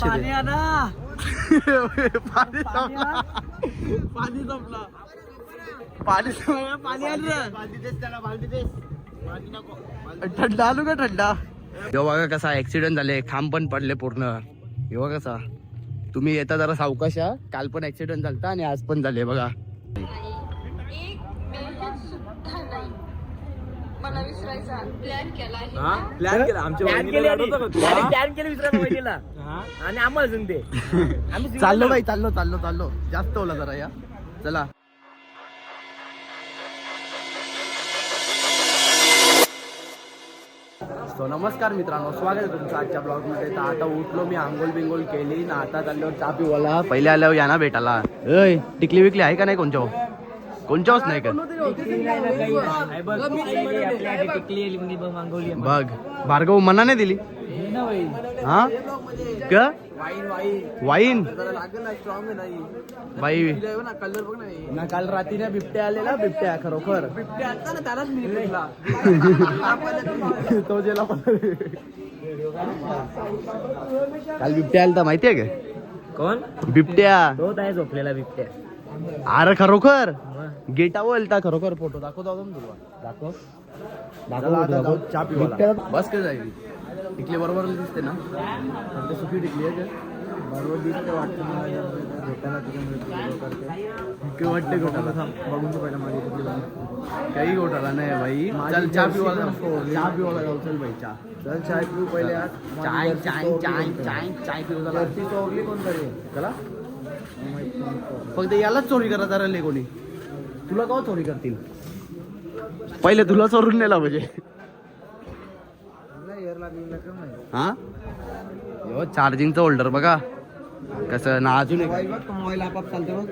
पाणी आणा. पाणी संपला. पाणी संपला. पाणी संपला. पाणी आण रे. थंडा आलू का थंडा. यो बघा कसा ऍक्सिडेंट झाले, खांब पण पडले पूर्ण. यो कसा तुम्ही येता जरा सावकाश या. काल पण ऍक्सिडेंट झालता आणि आज पण झाले बघा. मला विसरायचा प्लॅन केला आहे. प्लॅन केला आमच्या प्लॅन केलं विसरायला वहिनीला आणि आम्हाला सांगते आम्ही चाललो बाई, चाललो चाललो चाललो. जास्त होला जरा या. चला. सो नमस्कार मित्रांनो, स्वागत आहे तुमचं आजच्या ब्लॉगमध्ये. तर आता उठलो मी, आंघोळ बिंगोल केली ना, आता चालल्यावर चहा पिवाला. पहिले आल्यावर या ना भेटाला. अय टिकली विकली आहे का नाही कोणच्या? कोणच्याच नाही का? बघ भार्गव मनाने दिली हा का वाईन बाई ना. काल रात्री बिबट्या आलेला, बिबट्या खरोखर तो जेला. काल बिबट्या आलता माहितीये का? कोण? बिबट्या. तो आहे झोपलेला बिबट्या. अरे खरोखर गेटावर आलता खरोखर. फोटो दाखवतो तुला. दाखव चहा पिवाला. बस काय जाईल टिकली बरोबर दिसते ना? फक्त सुकी टिकली आहे बरोबर दिसते. वाटतं वाटते घोटाला. थांब बघून पहिला माझी टिकली काही घोटाला नाही भाई. चल चहा पिवाला. चहा पिवाला जाऊ. चल भाई चहा. चल चाय पिऊ पहिले. चाय चाय चाय चाय चाय पिऊ झाला. चोरली कोणतरी चला. फक्त यालाच चोरी करायचा राहिले कोणी. तुला का चोरी करतील? पहिले तुला चोरून नेला म्हणजे. हा चार्जिंगचं होल्डर बघा कसं ना. अजून मोबाईल आपाप चालते बघ.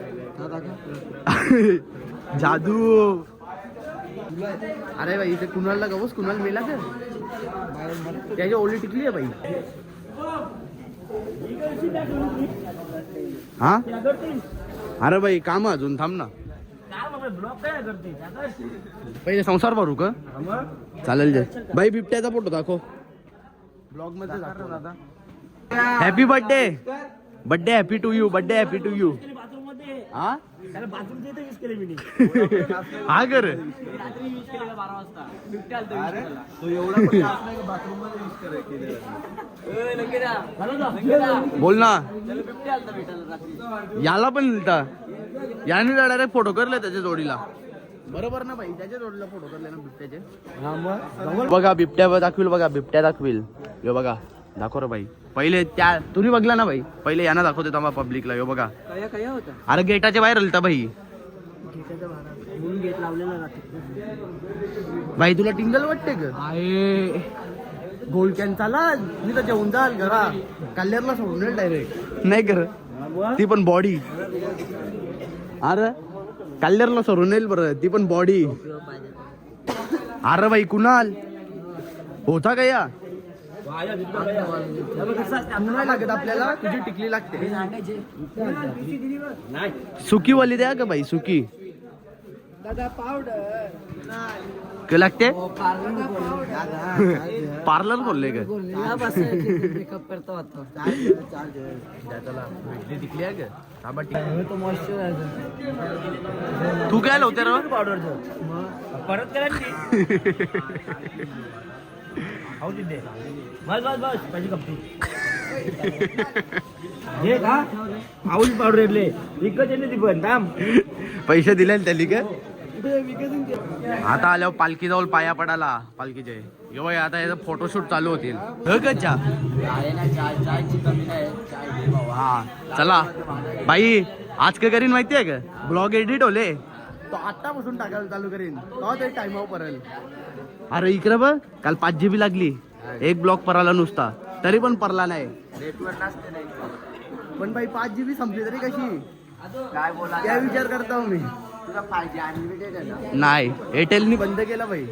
जादू. अरे भाई इथे कुणाला गवस कुणाल मेला तर त्याची ओली टिकली आहे बाई. हा अरे भाई काम अजून थांब ना. पहिले संसार भरू का? चालेल जे भाई. बिबट्याचा फोटो दाखव ब्लॉग मध्ये दाखव. Happy birthday. Birthday happy to you. Birthday happy to you. हा हा कर. बोल ना. याला पण लिहिता याने डायरेक्ट फोटो करले त्याच्या जोडीला. बरोबर ना भाई? त्याच्या जोडीला फोटो करले ना बिबट्याचे. बघा बिबट्या दाखविल. बघा बिबट्या दाखविल. यो बघा दाखव रे भाई. पहिले त्या तुम्ही बघला ना भाई. पहिले यांना दाखवते तेव्हा पब्लिकला. यो बघा अरे गेटाच्या बाहेर आलता भाई. गेट लावलेला भाई तुला टिंगल वाटते का? गोल्ड कॅन चाला. मी तर जेवून जाल घरा. कल्याणला सोडून डायरेक्ट नाही कर. ती पण बॉडी. अरे कल्याणला सोडून येईल बरं. ती पण बॉडी. अरे भाई कुणाल होता का या? नाही लागत आपल्याला. तुझी टिकली लागते. सुकी वाली द्या का भाई? सुकी लागते. पार्लर खोलले का? तू काय लावते रे पावडर? परत करा बस बस बस पाहिजे कपटी हे का पाऊल पावडर विकत येते ती पण. थांब पैसे दिले त्याली का? आता आल्यावर पालखी जवळ पाया पडाला पालखीचे. एवढे आता याचा फोटोशूट चालू होतील. हा चला बाई. आज काय करीन माहितीये का? ब्लॉग एडिट होले तो आतापासून टाकायला चालू करीन. तो तरी टाइमावर पडेल. अरे इकडे बघ काल 5 GB लागली एक ब्लॉग पराला नुसता. तरी पण परला नाही. पण बाई 5 GB संपली तरी कशी काय बोला त्या विचार करता मी. नाही एअरटेलनी बंद केला भाई.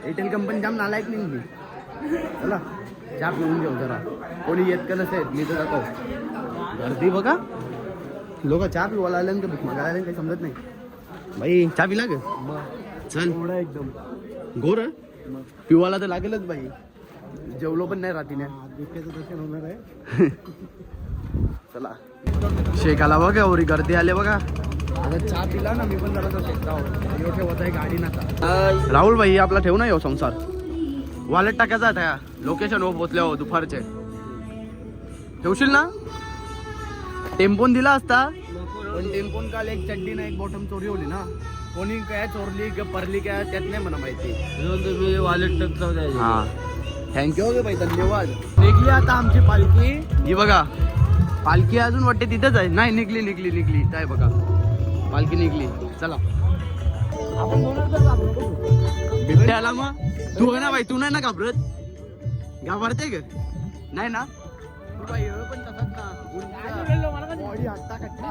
एअरटेल कंपनी जाम नालायक निघली. चला चहा पिऊन घेऊ जरा. कोणी येत का नसेल मी तर जातो. गर्दी बघा. लोक चहा पिवायला आले का भूक मागायला आले काही समजत नाही. भाई चहा पिला ग? चल एकदम गोर पिवाला तर लागेलच भाई. जेवलो पण नाही रात्रीने. बिबट्याचं दर्शन होणार आहे. चला शेकाला बघा एवढी गर्दी आली बघा. आता चहा पिला ना मी पण जरा शेकता ठेवत आहे गाडी नका. राहुल भाई आपला ठेव ना यो संसार वॉलेट टाकायचा आता लोकेशन वर पोचल्या हो दुपारचे ठेवशील ना. टेम्पोन दिला असता पण टेम्पोन काल एक चड्डी ना एक बॉटम चोरी होली ना. कोणी काय चोरली का परली काय त्यात नाही मला माहिती. तुम्ही वॉलेट टाकता. हा थँक्यू ओके भाई धन्यवाद. निघली आता आमची पालखी. ही बघा पालखी अजून वाटते तिथेच आहे. नाही निघली काय बघा पालखी निघली. चला बिबट्याला मग तू ना भाई तू नाही ना घाबरते ग नाही ना तू बाई पण तसंच ना बॉडी हट्टा कट्टा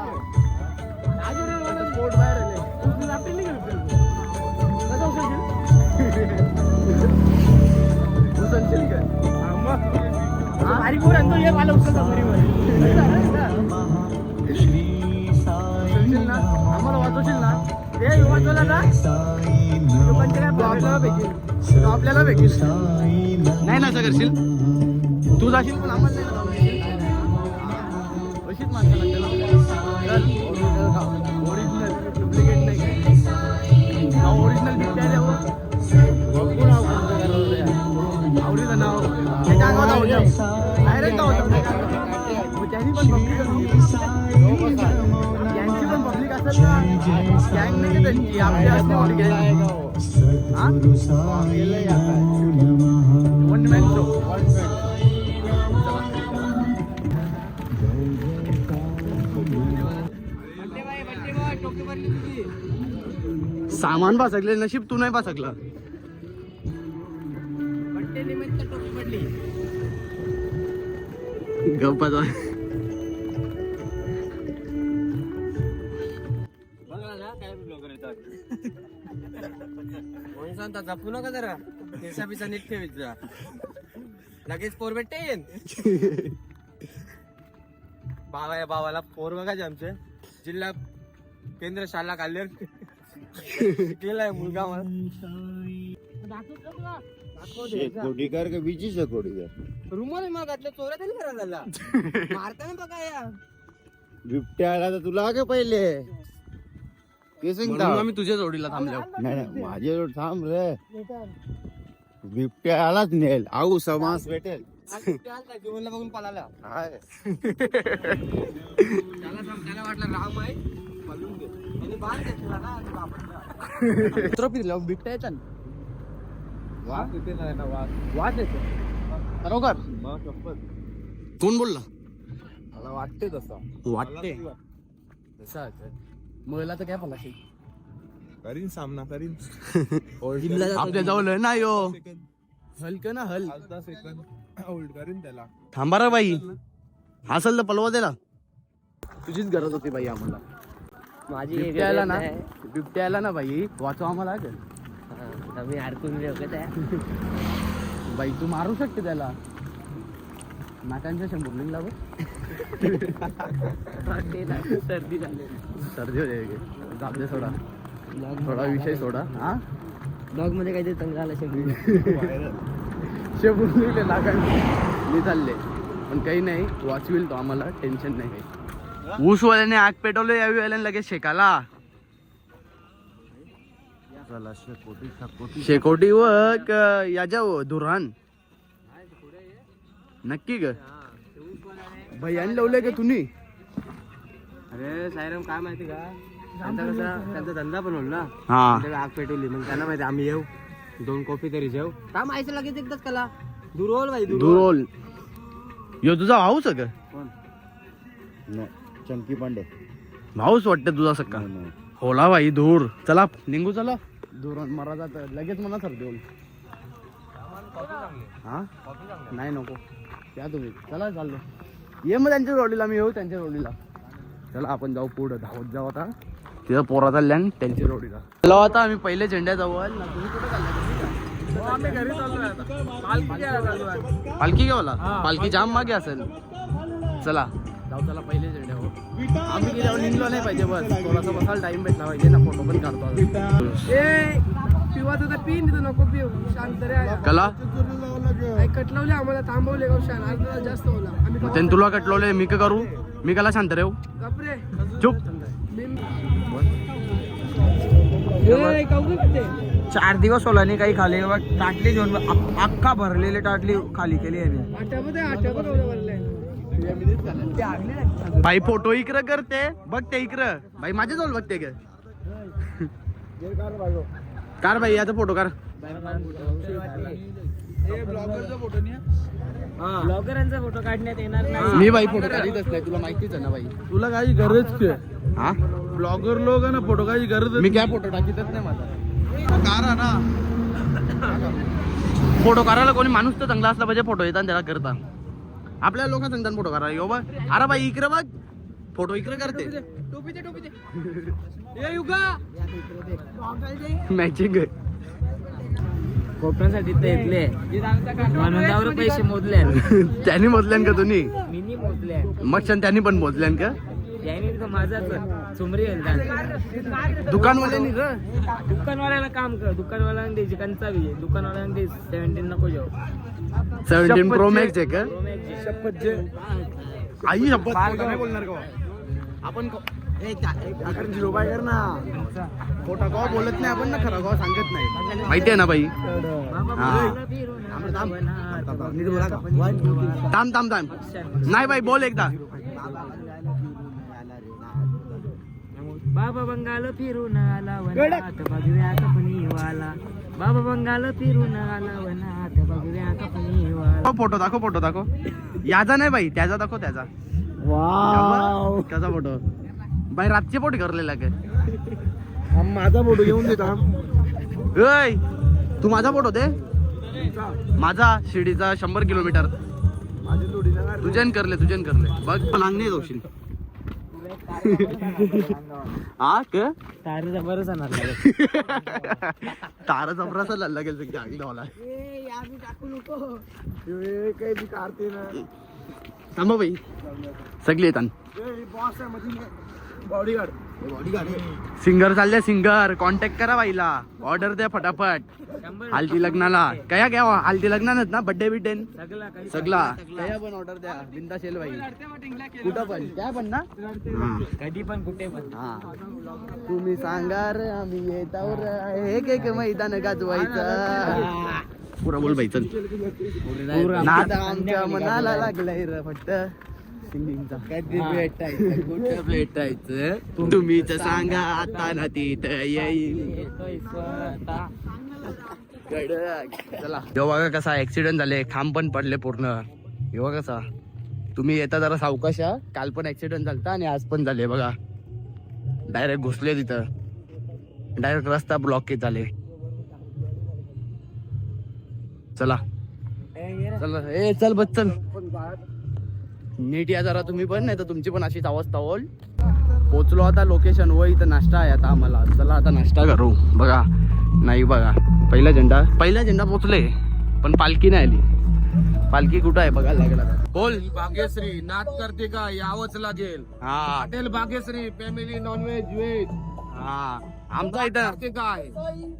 पोट बाहेर उचलशील का मला उचलता ना आम्हाला वाचवशील ना ते वाचवला ना आपल्याला भेटेल नाही ना असं करशील तू जाशील पण आम्हाला अशीच माणसाला ओरिजिनल डुप्लिकेट नाही काय ओरिजिनल बिबट्या आवडीचं नाव त्याच्या अंगावर डायरेक्ट त्यांनी पण पब्लिक यांची पण पब्लिक असेल ना गँग नाही त्यांची आपल्या असते वन मॅन शो सामान बासकले नशीब तू नाही बासकला. गप्पा जपू नका जरा पैसा पिसा नीट ठेवायचा लगेच पोर भेटते. भावाला पोर बघायचे आमचे जिल्हा केंद्र शाळा काढले केलाय मुलगा कोटीकर का बीची कोटीकर रुमाल मग घातलं चोऱ्या तरी करा झाला मारताना बघा या बिबट्या आला तर तुला का पहिले आम्ही तुझ्या जोडीला थांबलो. नाही माझे थांब रे बिबट्या आलाच नेल आऊ समास भेटेल जीवनला बघून पाला हाय त्याला वाटलं राम आहे पळून घे आणि बाहेर घेतला ना कुत्रा फिरला बिबट्या येतात वाघ येते ना वाच येतो बरोबर. कोण बोलला मला वाटते तसं वाटते मला तर काय फला करीन सामना करीन आपल्या जवळ ना यो हलक ना हल होल्ड करीन त्याला. थांबा रे बाई हसल तर पलवा त्याला. तुझीच गरज होती बाई आम्हाला. माझी बिबट्या आला ना बाई वाचव आम्हाला मी अडकून बाई तू मारू शकते त्याला नाकांच्या शंभर लाव सर्दी झाली सर्दी होते जाते सोडा थोडा विषय सोडा. हा ब्लॉग मध्ये काहीतरी तंगाला शेबुरले नाकांचे चालले पण काही नाही वाचविल तो आम्हाला टेन्शन नाही काही. ऊसवाल्याने आग पेटवले यावी वाल्याने लगेच शेकाला शेकोटी व याच्या धुरान नक्की ग भैयाने लावलंय का तुम्ही. अरे सायराम काय माहिती का त्यांचा धंदा पण होईल ना हा आग पेटवली मग त्यांना माहिती आम्ही येऊ 2 कॉफी तरी जेऊ का माहिती लगेच एकदाच कला दुरोल भाई दुरोल यो तुझा भाऊच का चंकी पांडे भाऊच वाटतं तुझा सक्का होला भाई दूर. चला निघू चला दूर मरा जात लगेच म्हणा सर देऊन हा नाही नको त्या तुम्ही चला चाललो ये मग त्यांच्या जोडीला मी येऊ त्यांच्या जोडीला. चला आपण जाऊ पुढं धावत जाऊ आता तिथं पोरा चालल्या त्यांच्या जोडीला. चला आता आम्ही पहिले झेंड्याजवळ तुम्ही कुठे पालखी घेऊला पालखी जाम मागे असेल. चला जाऊ चला पहिले झेंड्यावर आम्ही गेल्यावर निघलो नाही पाहिजे बस थोडासा बसायला टाइम भेटला पाहिजे ना फोटो पण काढतो. पिन नको पिऊ शांत रे कला कटलावले आम्हाला थांबवले जास्त होला तुला कटलवले मी का करू मी कला शांत रेव चुप 4 दिवस ओलाने काही खाली ताटली घेऊन अख्खा भरलेली ताटली खाली केली याने. भाई फोटो इकडं करते बघ ते इकडं भाई माझ्या जवळ बघते ग कार भाई याचा फोटो कर ब्लॉगरांचा फोटो काढण्यात येणार नाही. मी भाई फोटो काढीतच नाही तुला माहितीच आहे ना भाई तुला काही गरज काय हा ब्लॉगर लोक ना फोटो काही गरज मी काय फोटो टाकीतच नाही माझा कारा ना फोटो करायला कोणी माणूस तर चांगला असला पाहिजे फोटो येतात त्याला करता आपल्या लोक सांगतात फोटो करा यो बघ अरे भाई इकडे बघ फोटो इकडे करते मॅचिंग फोटोसाठी ते येतले म्हणून त्यावर पैसे मोजले. त्यांनी मोजल्यान का तुम्ही मी मोजले मग त्यांनी पण मोजल्यान का याने तर माझाच चुमरी दुकानवाल्यांनी ग दुकानवाल्याला काम कर दुकानवाल्याला द्यायची कंचा बी दुकानवाल्याला दे 17 नको जाऊ 17 प्रो मॅक्स आहे का शपथ जे आई शपथ खोटं नाही बोलणार का आपण झिरो बाय कर ना खोटा गाव बोलत नाही आपण ना खरा गाव सांगत नाही माहिती आहे ना बाई थांब थांब थांब नाही बाई बोल एकदा बाबा बंगाल फिरून आला वनात बघव्या कपनी वाला बाबा बंगाल फिरून आला वनात बघव्या कपनी वाला. फोटो दाखव याचा नाही बाई त्याचा दाखव त्याचा त्याचा फोटो बाई रातचे फोटो करलेला का माझा फोटो घेऊन देता ऐ तू माझा फोटो दे माझा शिर्डीचा 100 किलोमीटर तुझ्यान करले बघ लांग नाही जाऊशील हा क तारे जबरच आणणार तारा चपराचा लागेल मला थांबा बाई सगळी येतात सिंगर चालले सिंगर कॉन्टॅक्ट करा बाईला ऑर्डर द्या फटाफट हल्दी लग्नाला कया घ्या हल्दी लग्नानच ना बड्डे बिड्डे सगळा कया पण ऑर्डर द्या बिंदा शेल बाई कुठं पण काय पण ना कधी पण कुठे पण हा तुम्ही सांगा रे आम्ही येतावर एक मैदान गाजवायचं पुरा बोल बाई चल नाद आमच्या मनाला लागलाय रे फक्त सिंगिंगचा कधी भेटायचं तुम्हीच सांगा आता ना तिथं येईल चला बघा कसा ऍक्सिडेंट झाले खांब पण पडले पूर्ण बघा कसा तुम्ही येता जरा सावकाशा काल पण ऍक्सिडेंट झालता आणि आज पण झाले बघा डायरेक्ट घुसले तिथं डायरेक्ट रस्ता ब्लॉक झाले चला ए चल बस चल नीट या जरा तुम्ही पण नाही तर तुमची पण अशीच अवस्था होईल पोचलो आता लोकेशन व इथं नाश्ता आहे आता आम्हाला चला आता नाश्ता करू बघा नाही बघा पहिला झेंडा पोचले पण पालखी नाही आली पालखी कुठं आहे बघायला लागेल आता बोल भाग्यश्री नाच करते का यावंच लागेल हा hotel Bhagyashree family non veg veg हा आमचा इथं काय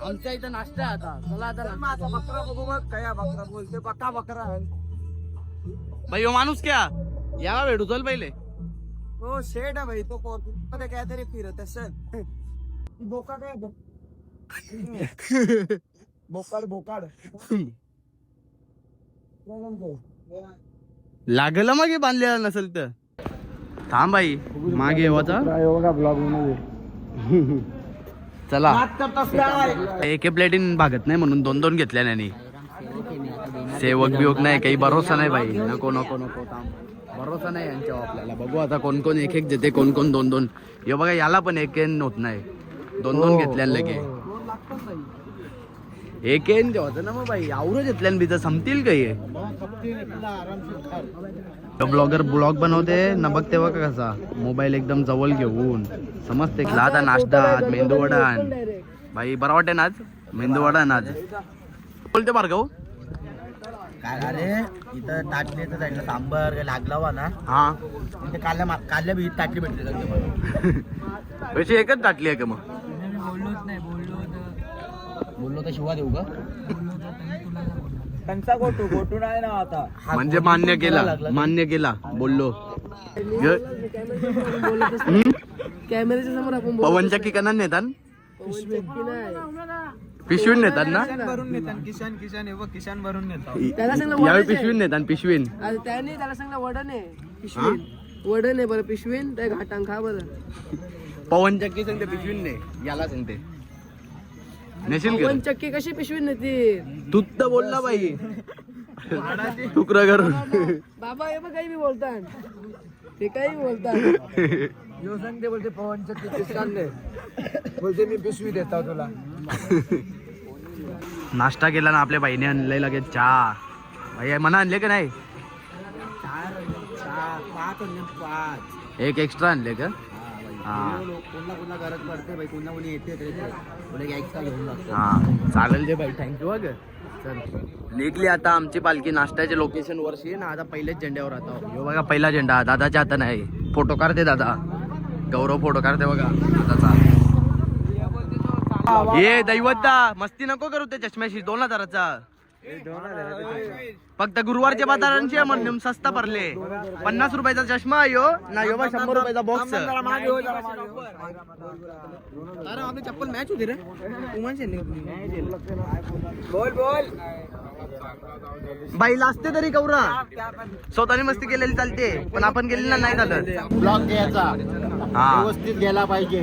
आमच्या इथं नाश्ता आहे आता चला आता माझा बकरा बघू बघ कया बकरा बोलते बकरा भाई हो माणूस क्या या भेटू चल पहिले हो शेड आहे भाई तो मध्ये काहीतरी फिरत असेल बोका काय बोकाड लागलं मग बांधलेला नसेल तर थांब बाई मागे येवाचा चला एक प्लेटीन भागत नाही म्हणून 2-2 घेतल्या नाही सेवक बिवक नाही काही भरोसा नाही बाई नको थांब भरोसा नाही यांच्यावर आपल्याला बघू आता कोण कोण एक देते कोण 2-2 हे बघा याला पण एक होत नाही 2-2 घेतल्या लगे एक जेव्हा ना मग बाई आवरच घेतल्यान बिजा संपतील काही ब्लॉगर ब्लॉग बनवते ना बघ तेव्हा का कसा मोबाईल एकदम जवळ घेऊन समजते आता नाश्ता मेंदू वडा भाई बरा वाटे ना आज मेंदू वडा ना आज बोलते भार्गव काय अरे इथं ताटलीचं साईडला सांबर लागला वा ना हा इथे काढल्या बी ताटली भेटते पैसे एकच टाकली आहे का मग बोललो तर शिवा देऊ का त्यांचा गोटू नाही ना आता म्हणजे मान्य केला बोललो कॅमेऱ्याच्या समोर आपण पवन चक्की कना नेतात पिशवीन नेतात ना भरून नेतात किशान हे बघ किशान भरून नेतात त्याला सांगलं यावेळी वडच आहे. पिशवीन नेतात पिशवीन अरे त्याने त्याला सांगलं वडन आहे पिशवीन वडन आहे बरं पिशवीन त्या घाटांग खा बरं पवन चक्की सांगते पिशवीन ने याला सांगते नेशील का? पवन चक्की कशी पिशवीन नेते तू तर बोलला बाई तुकडा करून बाबा हे बघ काही बी बोलतात ते काही बी बोलतात यो सांगते बोलते पवन चक्की किशान दे बोलते मी पिशवी देतो तुला नाश्ता केला ना आपल्या बाईने आणलाय लगेच चहा भाई मना आणले का नाही एक एक्स्ट्रा आणले का हा कोणला गरज पडते बाई कोणा कोणी येते एक्स्ट्रा घेऊन जातो हा चालेल ते बाई थँक्यू बघ चल निघली आता आमची पालखी नाश्त्याच्या लोकेशन वरशी ना आता पहिलेच झेंड्यावर आता हो बघा पहिला झेंडा दादाच्या हातात नाही फोटो काढते दादा गौरव फोटो काढते बघा दादाचा ये दैवतदा मस्ती नको करू ते चष्म्याशी 2000चा फक्त गुरुवारच्या बाजारांची म्हणून सस्ता पडले 50 रुपयाचा चष्मा यो ना यो 100 रुपयाचा बॉक्स अरे आपली चप्पल मॅच होती रे बोल बाईला असते तरी गौरा स्वतःने मस्ती केलेली चालते पण आपण केलेली नाही झालं ब्लॉक घ्यायचा हा व्यवस्थित गेला पाहिजे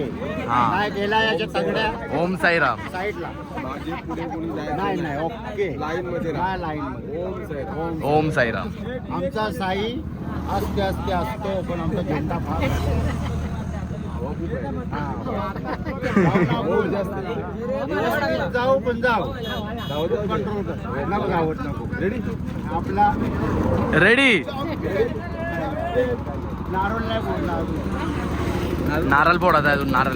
हा काय गेला याच्या तगड्या ओम साईराम साईडला नाही ओके लाईन मध्ये लाईन ओम साईराम आमचा साई असते असतो पण आमचा झेंडा फार जाऊ पण जाऊ कंट्रोल कर नको गावत नको रेडी आपला रेडी नारोल नाही बोलला नारळ फोडायचा अजून नारळ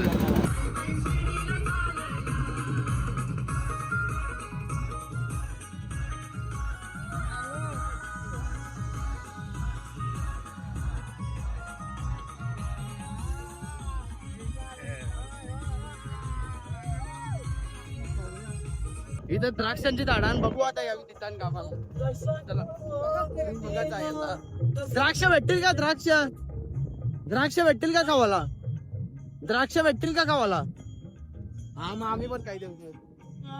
इथं द्राक्षांची झाडां बघू आता यावी तिथं गावाला चला बघायचं आहे आता. द्राक्ष भेटतील का द्राक्ष भेटतील का खावाला द्राक्ष भेटतील का खावाला हा मग आम्ही पण काही देऊ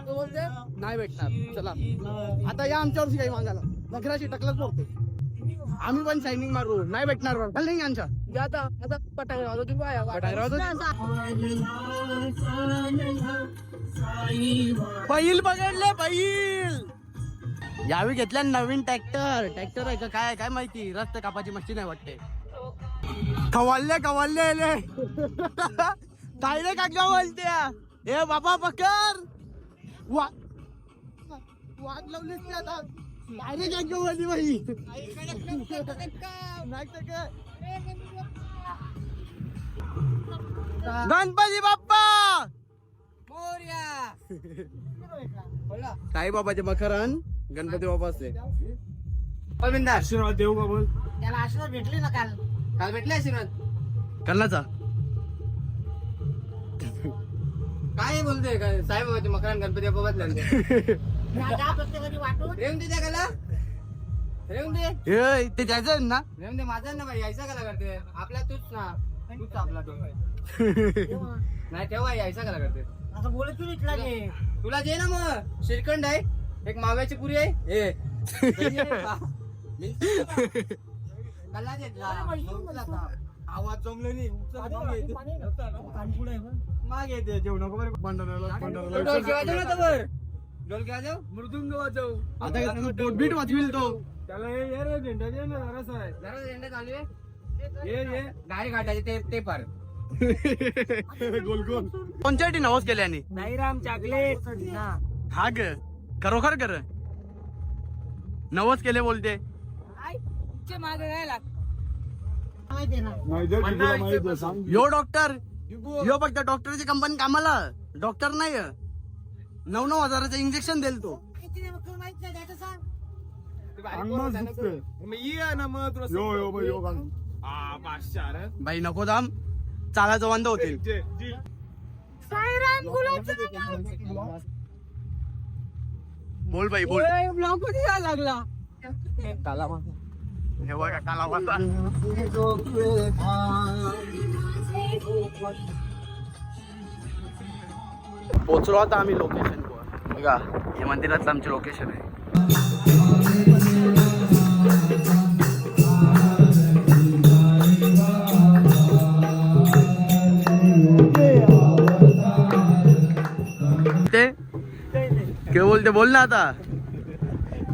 तो बोलते नाही भेटणार चला आता या आमच्या वर्षी काही मागायला नखराशी टकलच पडते आम्ही पण शायनिंग मारू नाही भेटणार नाही आमच्या आता पटांग राहतो तू बाया बैल बघडले बैल यावेळी घेतल्या नवीन ट्रॅक्टर आहे का काय माहिती रस्ते कापाची मशीन आहे वाटते कवालले ताईले का बोलते ए बाबा पकर वाट लावलीस की आता डायरेक्ट का बोलली बाई गणपती बाप्पा साई बाबाचे मखरण गणपती बाप्पाचे आशीर्वाद देऊ का बोल त्याला आशीर्वाद भेटले ना काल भेटले आशीर्वाद कल्लाचा काय बोलते काय साईबाबाचे मकरान गणपती बाप्पा रेवून दे त्या गाला रेवून दे ते जायचं ना रेवून दे माझा ना बाई यायचा कला करते आपल्या तूच ना तूच आपला तो नाही तेव्हा यायचा कला करते असं बोलत तू इथला घे तुला दे ना मग श्रीखंड आहे एक माव्याची पुरी आहे कल्ला दे आवाज जमले नाही माग येते जेवण नको ढोल खेळायचं ना तर ढोल खेळायचं मृदुंग वाजव आता बोटबीट वाजविल तो त्याला ये रे झेंडा दे ना जरासा आहे जरा झेंडे चालू आहे ये गाडी काढायचे ते पार गोल गोल कोणत्या नवस केल्याने नाही राम चॉकलेट हा ग खरोखर कर नवस केले बोलते मागे काय यो डॉक्टर यो फक्त डॉक्टरची कंपनी कामाला डॉक्टर नाही 9,000चं इंजेक्शन देईल तो बाई नको दाम चालायचं बंद होतील बोल बाई बोल ब्लॉक मध्ये यायला लागला हे बघा कालावाचा. पोचलो आता आम्ही लोकेशन वर. बघा हे मंदिरातलं आमचे लोकेशन आहे. ते काय बोलते बोल ना आता.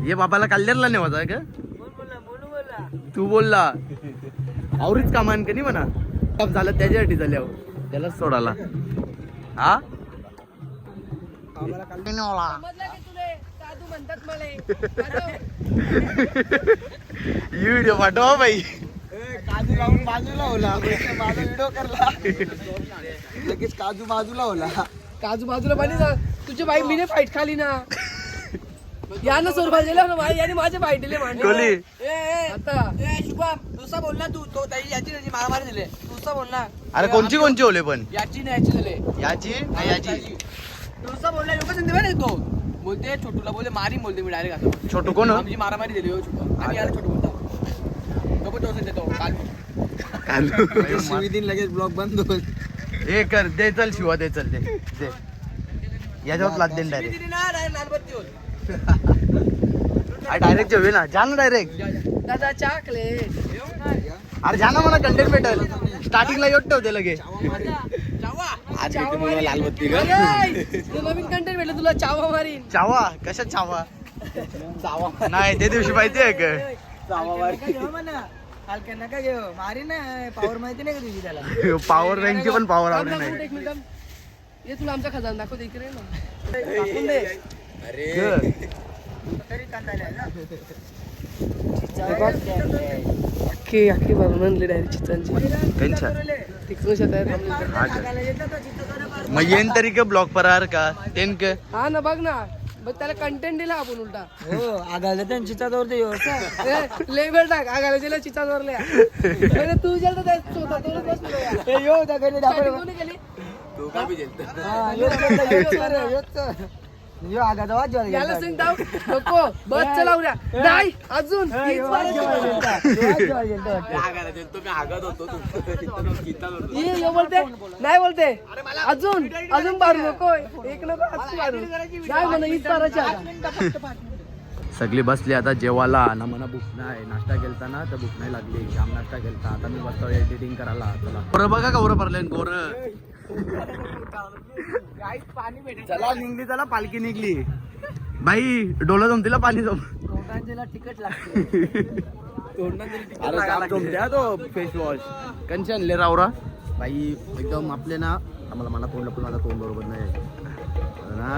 ये बाबाला कल्याणला नाही होता का तू बोलला आवरीच कामान का नाही म्हणा झालं त्याच्यासाठी झाल्यावर त्यालाच सोडाला. हा व्हिडिओ पाठवा बाई. काजू लावून बाजूला होला माझा व्हिडिओ करला लगेच काजू बाजूला होला. काजू बाजूला पाणी तुझी बाई मीने फाईट खाली ना यानं सोरबा दिला ना बाई याने माझे फाईट दिले कोली आता शुभम दुसरा बोल ना तू तो त्याची याची त्याची मारामारी दिले दुसरा बोल ना. अरे कोणची कोणची ओले पण याची नाही याची दिले याची नाही याची. दुसरा बोलला योगा संधी बरं तो बोलते छोटूला बोलते मारी बोलते मी डायरेक्ट आता छोटू कोण आमची मारामारी दिली हो छोटू आणि याला छोटू बोलता तो पण तोच देतो काल दिन लगेच ब्लॉग बंद होईल. हे कर दे चल शिवा दे चल दे दे याच्यावर लाद दे डायरेक्ट. दिली ना लालबत्ती होत डायरेक्ट जेवे ना जा ना डायरेक्ट. दादा चॉकलेट अरे जा ना मला कंटेंट भेटेल. स्टार्टिंगला येत ठेवते लगे आज चावा भेटते मला मारीन. लालबत्ती अरे, तुला नवीन कंटेंट भेटलं तुला चावा मारीन. चावा कशात चावा नाही ते दिवशी माहिती आहे का हलक्या नका घेऊ मारी ना पॉवर माहिती नाही का तुझी त्याला. पॉवर रँकची पण पॉवर थांब आवडे ना, नाही. एक मिनिट थांब. ये तुला आमचा खजाना दाखवते इकडे ये ना दाखवून दे. अख्खी अख्खी भरून आणली डायरेक्ट चित्रांची त्यांच्या तिकडून तयार हा का? मग येईन तरी का ब्लॉग पर का तेन का हा ना बघ ना बघ त्याला कंटेंट दिला आपण उलटा हो आगायला त्यांची चादर दे लेबल टाक आगायला दिला चिचा जोरल्या म्हणजे तू जल तर स्वतः तोडून बसलो या. यो त्या घरी दाखव. कोणी गेली हा, यो आगाचा वाज ज्वाला याला गेलता. सांग दाव नको बस चलावल्या नाही अजून हीच मारायची ये यो बोलते नाही बोलते अजून अजून मारू नको एक नको अजून मारू नाही म्हणा हीच मारायची आता. सगळी बसली आता जेवायला ना मला भूक नाही. नाश्ता केलता ना तर भूक नाही लागली. जाम नाश्ता केलता. आता मी बसतो एडिटिंग करायला. चला गोरं बघा का गोरं भरले गोर. चला निघली चला पालखी निघली बाई डोलं जमतीला पाणी जम. तिकट लागते. अरे जाम जमत्या तो फेस वॉश कंचे आणले रावरा बाई एकदम आपले ना आम्हाला मला तोंड पण माझा तोंड बरोबर नाही ना.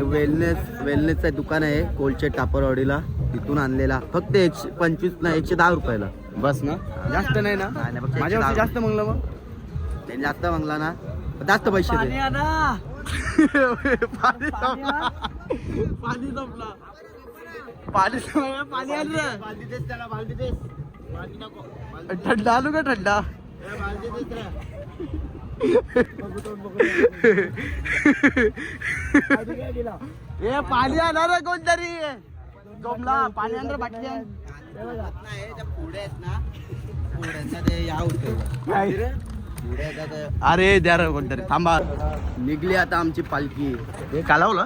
वेलनेसचं दुकान आहे कोलचे टापरवाडीला तिथून आणलेला फक्त 125 ना 110 रुपयाला बस ना. जास्त नाही ना माझ्यावरती जास्त मागलं मग त्यांनी जास्त मागला ना जास्त पैसे दे. पाणी संपला पाणी संपला पाणी संपला पाणी आणलं थंडा आणू का थंडा. ए पाणी आणणार कोणतरी जमला पाणी आणणार बाटली आण. पुढे आहेत ना पुढ्यांना ते या होतं. अरे द्या रे कोणतरी थांबा. निघली आता आमची पालखी. हे कालावलं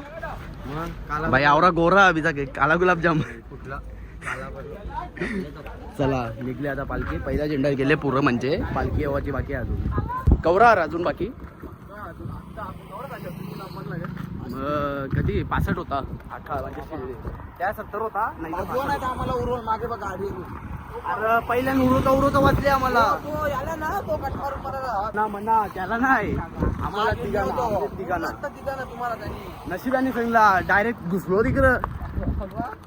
भाई आवरा गोरा बिजा काला गुलाबजाम. चला निघली आता पालखी. पहिला झेंडा गेले पूर्ण म्हणजे पालखी येवाची बाकी आहे अजून कवरा अजून बाकी. कधी 65 होता 18 त्या 70 होता नाही आम्हाला उरव मागे बघा गाडी. अरे पहिल्यान उडवता वाचले आम्हाला तो याला ना तो कटवार पडला ना म्हणा त्याला नाही आम्हाला तिघांना तुम्हाला त्यांनी नशिबाने सांगला डायरेक्ट घुसलो तिकडं.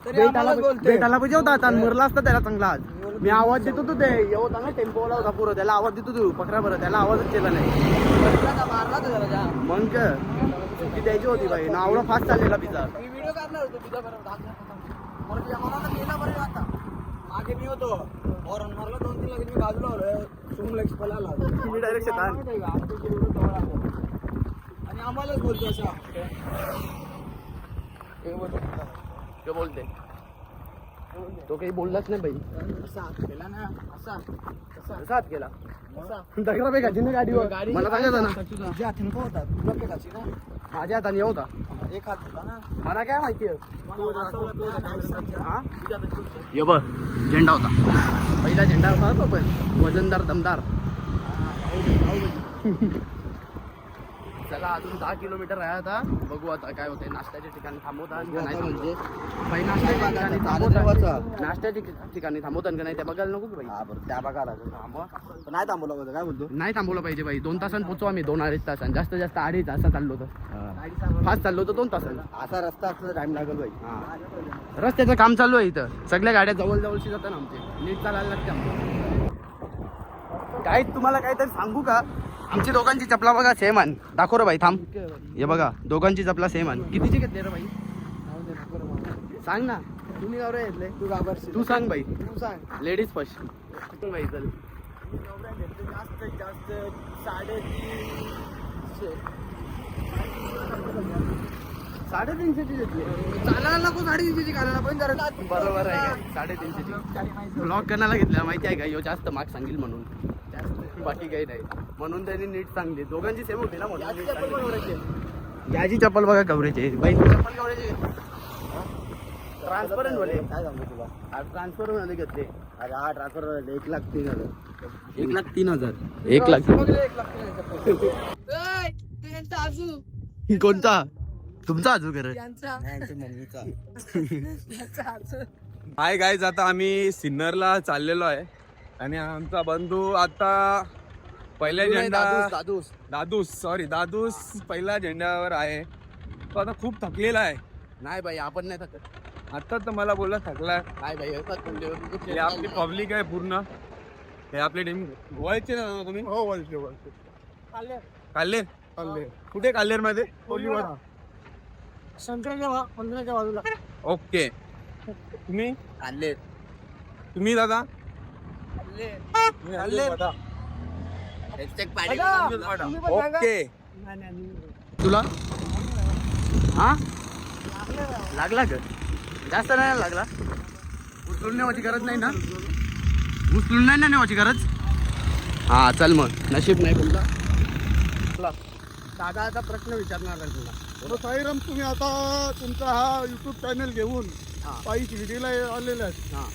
बेटाला पाहिजे होता आता मरला असता त्याला चांगला. मी आवाज देतो तो ते येवता ना टेम्पोला होता पुरं त्याला आवाज देतो तू पकडा बरं त्याला आवाजच केला नाही. मारला त्याला मग सुट्टी द्यायची होती बाई ना आवडा फास्ट चाललेला पिझ्झा. व्हिडिओ करणार होतो तुझा बरोबर मला गेला बरं आता मागे मी होतो और मारला 2-3 लागेल मी बाजूला होलो शुभम लक्ष पळाला मी डायरेक्ट आणि आम्हालाच बोलतो असा बोलते तो काही बोललाच नाही बाई. असा हात केला ना असा कसा हात केला दगडा फेकायची ना गाडीवर मला सांगायचं ना. तुझ्या हाती नको होता तुला फेकायची ना. माझ्या हाताने होता एक हात होता ना. मला काय माहिती ये बघ झेंडा होता पहिला झेंडा होता तो पण वजनदार दमदार. चला अजून 10 किलोमीटर आहे आता बघू आता काय होतंय. नाश्त्याच्या ठिकाणी थांबवतात का नाही थांबवत. बाई नाश्त्याच्या ठिकाणी थांबवतात नाश्त्याच्या ठिकाणी थांबवतात का नाही ते बघायला नको की बाई. त्या बघा थांबवा नाही थांबवलं होतं काय बोलतो. नाही थांबवलं पाहिजे बाई. 2 तासांनी पोचू आम्ही 2-2.5 तासांनी जास्त जास्त 2.5 असं चाललो होतं फास्ट चाललो होतो 2 तासांनी. असा रस्ता असला टाइम लागेल बाई. रस्त्याचं काम चालू आहे इथं सगळ्या गाड्या जवळशी जातात ना आमचे नीट चालायला लागते आमचं. काय तुम्हाला काहीतरी सांगू का आमची दोघांची चपला बघा सेम आण दाखव रे बाई थांब. हे बघा दोघांची चपला सेम आण. कितीचे घेतले रे बाई सांग ना. तुम्ही गाव रे घेतले तू सांग बाई. तू सांग लेडीज फर्स्ट कुठून बाई चल. जास्तीत जास्त 350ची घेतली. चालायला नको 350ची घालायला पण जरा बरोबर आहे 350ची. ब्लॉक करण्याला घेतल्या माहिती आहे का यो जास्त मार्क सांगेल म्हणून बाकी काही नाही म्हणून त्यांनी नीट सांगली. दोघांची सेम होती ना म्हणून याची चप्पल बघा कवरेज बाई. चप्पल कवरेज ट्रान्सपरंट वाले काय सांगू तुला. ट्रान्सफर वाले घेतले. अरे हा ट्रान्सफर 1,03,000 1,03,000 1,00,000 कोणता तुमचा आजू कर. मम्मीचा. हाय गाईज आता आम्ही सिन्नरला चाललेलो आहे आणि आमचा बंधू आता पहिल्या झेंडा दादूस पहिल्या झेंड्यावर आहे. तो आता खूप थकलेला आहे. नाही बाई आपण नाही थकत. आता तर मला बोलला थकलाय. नाही बाई हे आपली पब्लिक आहे पूर्ण. हे आपले टीम गोव्याचे ना तुम्ही. हो वळते काल्लेर कुठे काल्लेर मध्ये संत्र्याच्या पंधराच्या बाजूला. ओके तुम्ही तुम्ही दादा ओके. तुला हा लागला का जास्त नाही लागला. उचलून नेवायची गरज नाही ना. उचलून नाही ना नेवायची गरज. हा चल मग नशीब नाही तुमचा. दादा आता प्रश्न विचारणार आहे तुला. साईराम तुम्ही आता तुमचा हा युट्यूब चॅनल घेऊन पायी शिर्डीला आलेले आहेत.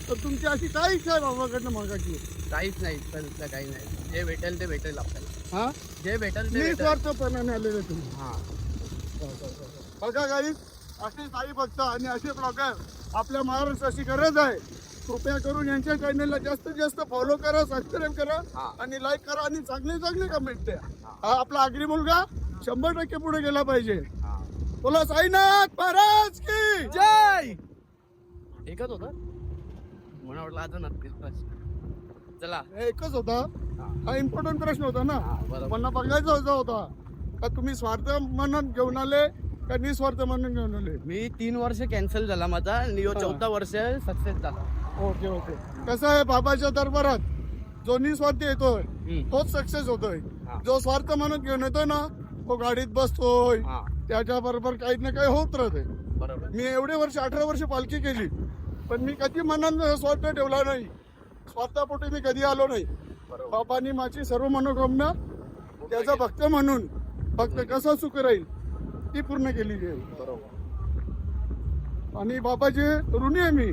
तर तुमची अशी काय इच्छा आहे बाबाकडनं मागायची. काहीच नाही तर काही नाही. जे भेटेल ते भेटेल आपल्याला. हा जे भेटेल ते भेटेल. निस्वार्थपणाने आलेले तुम्ही. हा बघा काही असे साई भक्त आणि असे ब्लॉगर आपल्या महाराष्ट्राची गरज आहे. कृपया करून यांच्या चॅनलला जास्तीत जास्त फॉलो करा, सबस्क्राईब करा आणि लाईक करा आणि चांगले चांगले कमेंट द्या. हा आपला आगरी मुलगा 100% पुढे गेला पाहिजे. बोला साईनाथ महाराज की जय. एकच होता म्हणून वाटलं अजून नक्कीच प्रश्न. चला एकच होता. हा इम्पॉर्टंट प्रश्न होता ना. बरोबर. मला बघायचा होता का तुम्ही स्वार्थ म्हणून घेऊन आले का निस्वार्थ म्हणून घेऊन आले. मी 3 वर्ष कॅन्सल झाला माझा आणि 4था वर्ष सक्सेस झाला. Okay okay. कसं आहे बाबाच्या दरबारात जो निस्वार्थ येतोय तोच सक्सेस होतोय. जो स्वार्थ म्हणून घेऊन येतोय ना तो गाडीत बसतोय त्याच्या बरोबर काही ना काही होत राहते. बरोबर. मी एवढे वर्ष 18 वर्ष पालखी केली पण मी कधी मनात स्वार्थ ठेवला नाही. स्वार्थापोटी मी कधी आलो नाही. बाबांनी माझी सर्व मनोकामना त्याचा भक्त म्हणून भक्त कसा सुख राहील ती पूर्ण केली आहे. आणि बाबाचे ऋणी आहे मी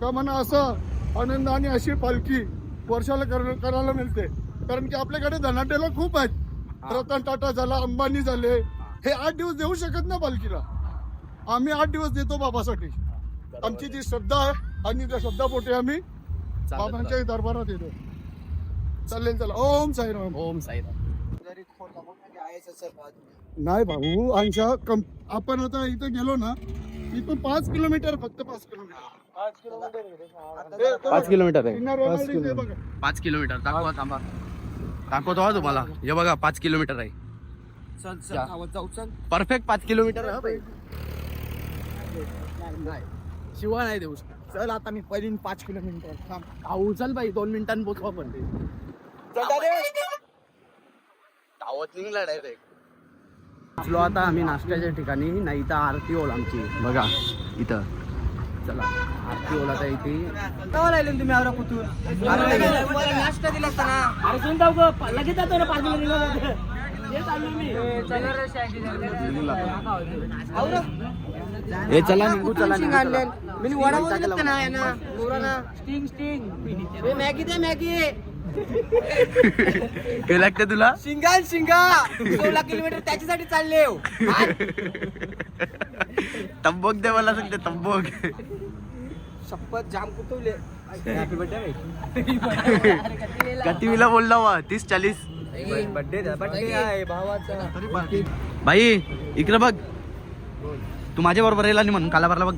का म्हणा असं आनंद आणि अशी पालखी वर्षाला करायला मिळते. कारण की आपल्याकडे धनाट्याला खूप आहेत. रतन टाटा झाला, अंबानी झाले. हे 8 दिवस देऊ शकत ना पालखीला. आम्ही 8 दिवस देतो बाबासाठी. आमची जी श्रद्धा आहे आणि त्या श्रद्धापोटी आम्ही बाबांच्या दरबारात येतो. चालेल चला. ओम साईराम. ओम साईराम. नाही भाऊ आमच्या आपण आता इथं गेलो ना इथून 5 किलोमीटर फक्त 5 किलोमीटर 5 किलोमीटर आहे. किनार वगैरे ते बघा. 5 किलोमीटर दाखवा थांबा. दाखवतो हा तुम्हाला. हे बघा 5 किलोमीटर आहे. परफेक्ट 5 किलोमीटर आहे. नाही शिवा नाही देऊ शकत. चल आता मी पहिली 5 किलोमीटर थांब. उचल बाई 2 मिनिटांनी पोचवा पण ते. धावत निघला डायरेक्ट. पोचलो आता आम्ही नाश्त्याच्या ठिकाणी. नाही तर आरती होल आमची बघा इथं चला आरती ओलाता इथे केव्हा राहिले तुम्ही आवरा कुठून नाश्ता दिला असता ना. अरे सुन जाऊ गं, लगेच जातो ना 5 मिनिट. हे चाललो मी. हे चला निघू चला शिंग निघू, आणले. चला. मी वडा दिला असता ना यांना पोरांना. स्टिंग हे मॅगी दे मॅगी. हे लागतं तुला शिंगा 16 किलोमीटर त्याच्यासाठी चालले हो. तंबोक दे मला सांगते तंबोक शपथ जाम कुठवले. हॅपी बर्थडे गतिविला बोलला वा 30-40 बर्थडे आहे भावाचा. भाई इकडे बघ तू माझ्या बरोबर राहिला नाही म्हणून काला भरला बघ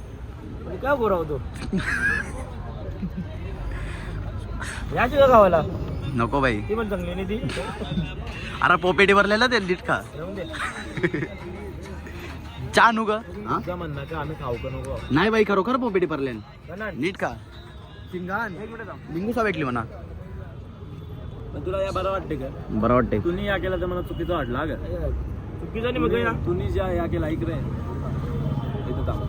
काय बोरा होतो या तुझ्या गावाला नको बाई ती पण चांगली नाही ती. अरे पोपेटी भरलेला ते नीट खा चहा नु ग हा? तुझं म्हणणं का आम्ही खाऊ का नको नाही बाई खरोखर पोपेटी भरले कनाड. नीट खा शिंगान बिंगूसा भेटली म्हणा पण तुला या बरं वाटते का बरं वाटते तुम्ही या केला तर मला चुकीचं वाटला का चुकीचं नाही बघ या तुम्ही ज्या या केला ऐकलंय इथं थांब.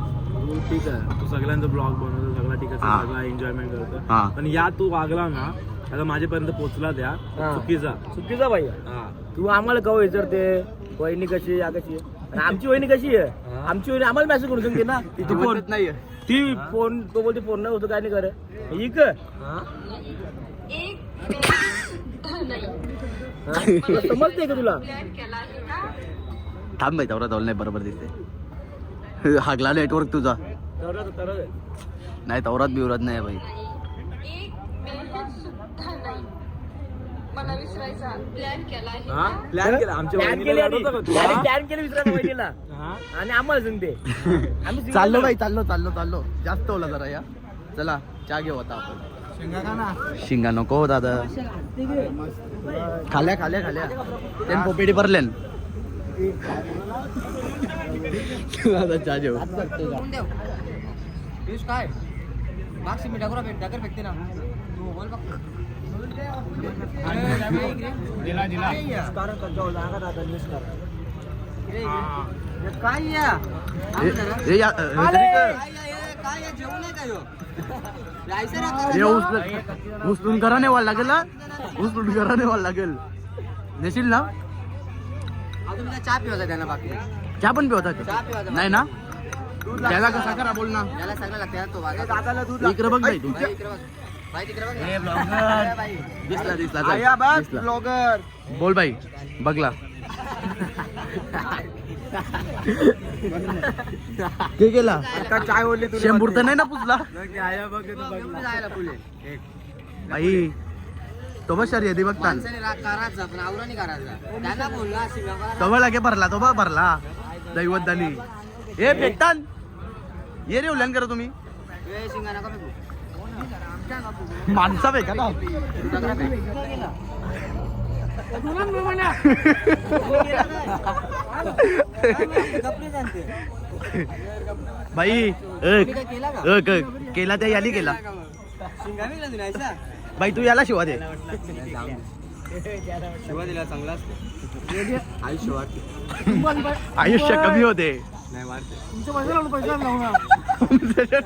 तू ठीक आहे तू सगळ्यांचा ब्लॉग बनवतो सगळा ठीक आहे हा. सगळा एन्जॉयमेंट हा. करतो पण या तू वागला ना आता माझ्यापर्यंत पोहोचला द्या चुकीचा भाई तू आम्हाला कव विचारते वहिनी कशी या कशी आणि आमची वहिनी कशी आहे आमची वहिनी आम्हाला मेसेज करू शकते ना ती फोन नाही ती फोन तो बोलते फोन नाही होतं काय नाही करे इक एक नाही समजते का तुला प्लॅन केला आहे का? थांब बाई तेवढा नाही बरोबर दिसते हागला नेटवर्क तुझा तर नाही तवरात बिवरात नाही बाई एक मिनिट सुद्धा नाही. मला विसरायचा प्लॅन केला आहे का? प्लॅन केला आमच्या प्लॅन केलं विसरायला वहिनीला आणि आम्हाला सांगते आम्ही चाललो बाई चाललो जास्त होला जरा या चला चहा घेऊ आता आपण शिंगा नको हो दादा खाल्या ते पोपेटी भरले दादा चहा घेऊ पियुष काय मागशी मी डगरा डगर फेकते ना तू बोल बघ. काय या हे या काय या जेवण नाही का ह्यो? जायचं ना हे उचलून घरा नेवायला लागेल ना उचलून घरा नेवायला लागेल नेशील ना अजून मला चहा पिवायचा त्यांना बाकी चहा पण पिवता चहा पिवायचा नाही ना त्याला कसा करा बोल ना याला सगळं लागतं तो वागा. इकडे बघ बाई तू बाई इकडे बघ. बाई तिकडे बघ. बाई. दिसला ब्लॉगर बोल बाई बघला के केला चाय ओढली तुला शेंबूर तर नाही ना पुसला जायला पुढे बाई तो बघ शर्यती बघता माणसाने राग करायचा पण आवरा नाही करायचा त्यांना बोलला शिव्या तो बघ लागे भरला तो बघ भरला दैवतानी ए फेकतान ये रे उल्हान करा तुम्ही ए शिंगा नका फेकू. माणसा फेका ना दगडा फेक. गप्पी जाणते. बाई तुम्ही काय केला का? केला त्या याली केला शिंगा विकला तुला ऐसा? बाई तू याला शिवा दे शिवा दिला चांगला असतो. आयुष्य वाटते आयुष्य कमी होते नाही वाटते.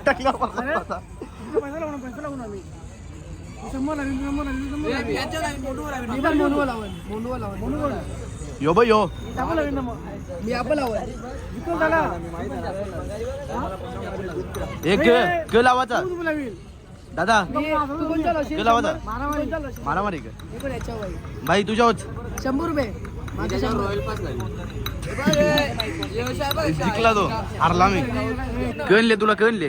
टाकला यो बाई यो एक क लावाचा दादा क लावाचा मारामारी का भाई तुझ्याच 100 रुपये त्याच्यावर रॉयल पास लागली. जिंकला तो हारला मी कणले तुला कणले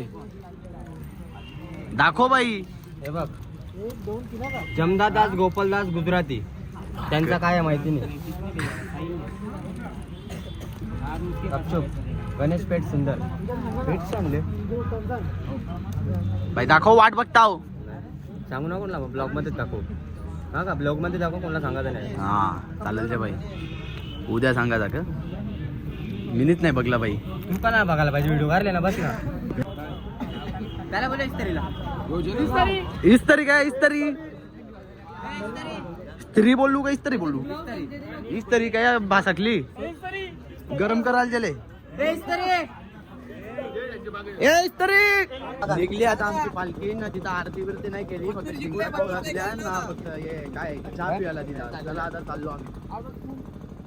दाखव बाई हे बघ जमदादास गोपालदास गुजराती त्यांचा काय आहे माहिती नाही. गपचूप. गणेश पेठ सुंदर पेठ चांगले बाई दाखव वाट बघताव सांगू नको ना ब्लॉग मध्येच दाखवू. हा का ब्लॉग मध्ये दाखव कोणाला सांगायचं नाही. हा चालेल ते बाई उद्या सांगायचा का मीनीच नाही बघला बाई तू का नाही बघायला पाहिजे व्हिडिओ काढले ना बस ना त्याला बोला इस्त्रीला इस्त्री काय इस्त्री स्त्री बोलू का इस्त्री बोलू इस्त्री काय भाषातली गरम करायला गेले इस्त्री निघली आता आमची पालखी ना, तिथं आरती बिरती नाही केली, फक्त शिंगड्या पाहू घातल्या ना, फक्त हे काय चहा पियाला तिथं. चला आता चाललो आम्ही.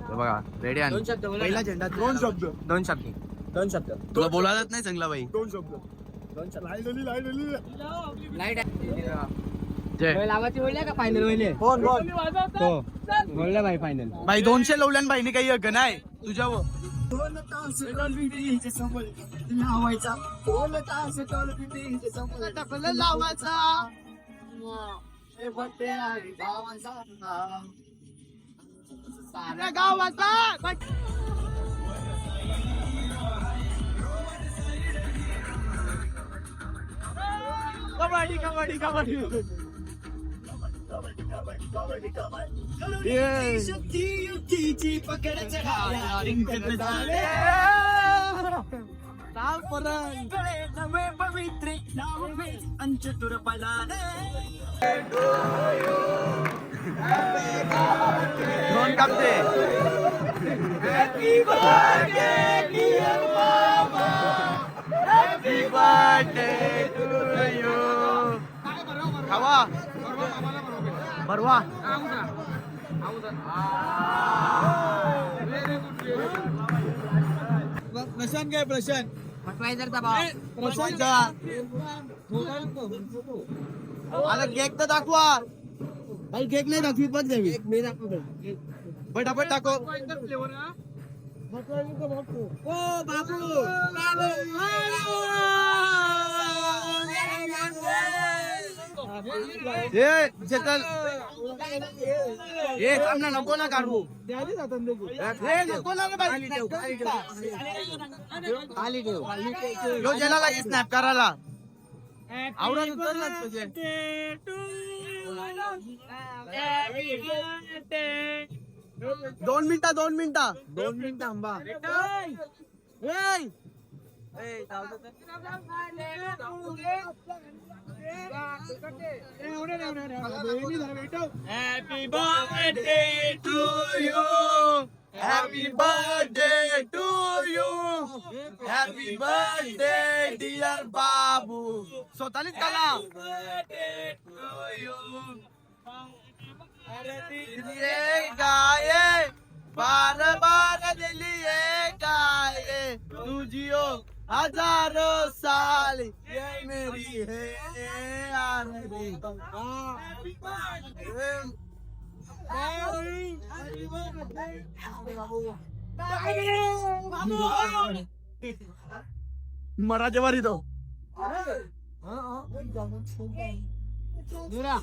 बघा रेडी आहे. पहिला झेंडा. दोन शब्द दोन शब्द तुला बोलायलाच नाही चांगला बाई. दोन शब्द लाईट जय लावायची होईल का फायनल होईल? बोलला भाई फायनल. बाई 200 लवल्यान बाईने काही हक्क नाही तुझ्यावर. कबड्डी कबड्डी कबड्डी दोन कापते. खावा बरवा. प्रशांत काय प्रशांत आता केक तर दाखवा. काही केक नाही दाखवी पण द्यावी. पटापट टाको. नको ना काढू. नको ना ज्याला लागेल स्नॅप करायला आवडत तुझे. 2 मिनिटं आंबा. Happy birthday to you. Happy birthday to you. Happy birthday dear बाबू. स्वतःच कला. गाये बार बार दिली गाये तुझियो हजारों साल ये मेरी है आनंदी. मराठी वारी तो केला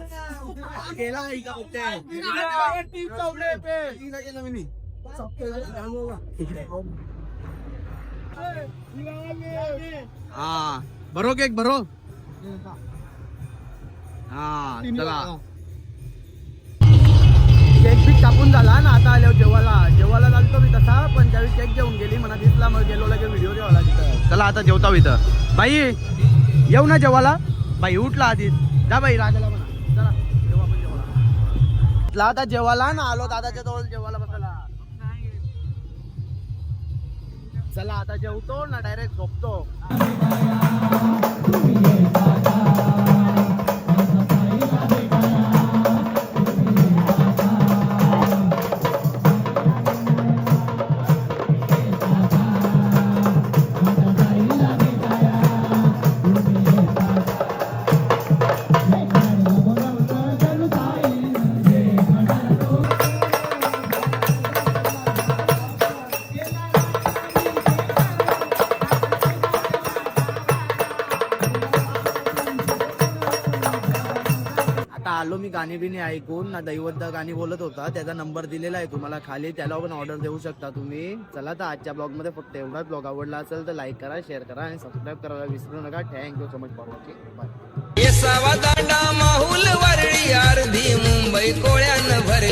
हा भरो केक भरो. हा चला केक बी कापून झाला ना. आता आल्यावर जेवायला लागतो मी तसा, पण त्यावेळी केक जेवून गेली म्हणा दिसला, मग गेलो लगे व्हिडिओ जेवायला तिथं. चला आता जेवता इथं. बाई येऊ ना जेवायला. बाई उठला आधी जा बाई राजाला म्हणा. चला जेव्हा आपण जेवायला आता जेवायला ना आलो दादाच्या जवळ जेवायला बसायला. चला आता जेवतो ना डायरेक्ट झोपतो. आलो मी गाणी बिणी ऐकून ना. दैवत गाणी बोलत होता, त्याचा नंबर दिलेला आहे तुम्हाला खाली, त्याला पण ऑर्डर देऊ शकता तुम्ही. चला तर आजच्या ब्लॉग मध्ये फक्त एवढाच. ब्लॉग आवडला असेल तर लाईक करा, शेअर करा आणि सबस्क्राईब करायला विसरू नका. Thank you so much for watching. Bye. Danda Mahul Worli अर्धी मुंबई कोळ्यान भरली.